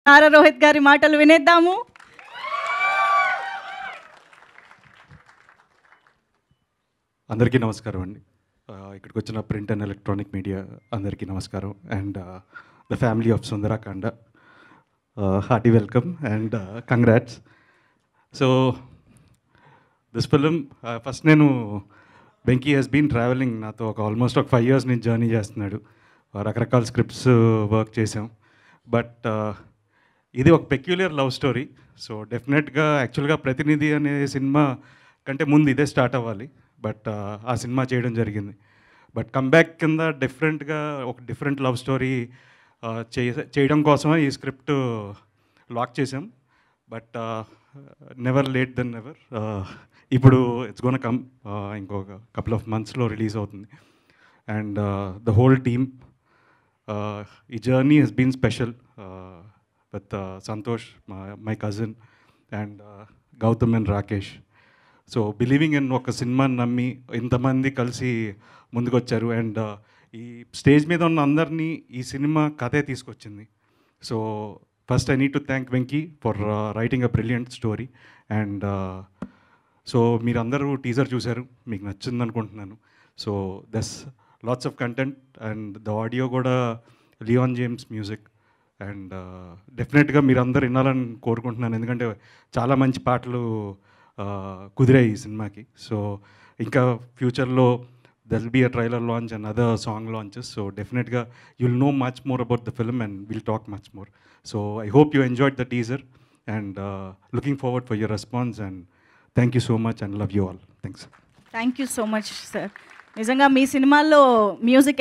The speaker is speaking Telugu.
నారా రోహిత్ గారి మాటలు వినేద్దాము. అందరికీ నమస్కారం అండి. ఇక్కడికి వచ్చిన ప్రింట్ అండ్ ఎలక్ట్రానిక్ మీడియా అందరికీ నమస్కారం. And the family of Sundarakanda, hearty welcome and congrats. So this film first నేను వెంకీ హెస్ బీన్ ట్రావెలింగ్ నాతో ఆల్మోస్ట్ ఒక 5 years నుంచి జర్నీ చేస్తున్నాడు. రకరకాల స్క్రిప్ట్స్ వర్క్ చేసాం. బట్ ఇది ఒక పెక్యులర్ లవ్ స్టోరీ. సో డెఫినెట్గా యాక్చువల్గా ప్రతినిధి అనే సినిమా కంటే ముందు ఇదే స్టార్ట్ అవ్వాలి. బట్ ఆ సినిమా చేయడం జరిగింది. బట్ కంబ్యాక్ కింద ఒక డిఫరెంట్ లవ్ స్టోరీ చేయడం కోసమే ఈ స్క్రిప్ట్ లాక్ చేసాం. But never late then never. ఇప్పుడు ఇట్స్ గోన్ కమ్ ఇంకొక కపుల్ ఆఫ్ మంత్స్లో రిలీజ్ అవుతుంది. అండ్ ద హోల్ టీమ్, ఈ journey has been special with Santosh, my cousin, and Gautam and Rakesh. So believing in ఒక సినిమాని నమ్మి ఇంతమంది కలిసి ముందుకొచ్చారు. అండ్ ఈ స్టేజ్ మీద ఉన్న అందరినీ ఈ సినిమా కథే తీసుకొచ్చింది. So first I need to thank Venky for writing a brilliant story. And so మీరందరూ టీజర్ చూశారు, మీకు నచ్చింది అనుకుంటున్నాను. So this lots of content and the audio కూడా లియాన్ జేమ్స్ మ్యూజిక్. అండ్ డెఫినెట్గా మీరందరూ వినాలని కోరుకుంటున్నాను, ఎందుకంటే చాలా మంచి పాటలు కుదిరాయి ఈ సినిమాకి. సో ఇంకా ఫ్యూచర్లో there will be a trailer launch and other song launches. So definitely you'll know much more about the film and will talk much more. So I hope you enjoyed the teaser and looking forward for your response. And thank you so much and love you all. Thanks. Thank you so much sir. నిజంగా మీ సినిమాల్లో మ్యూజిక్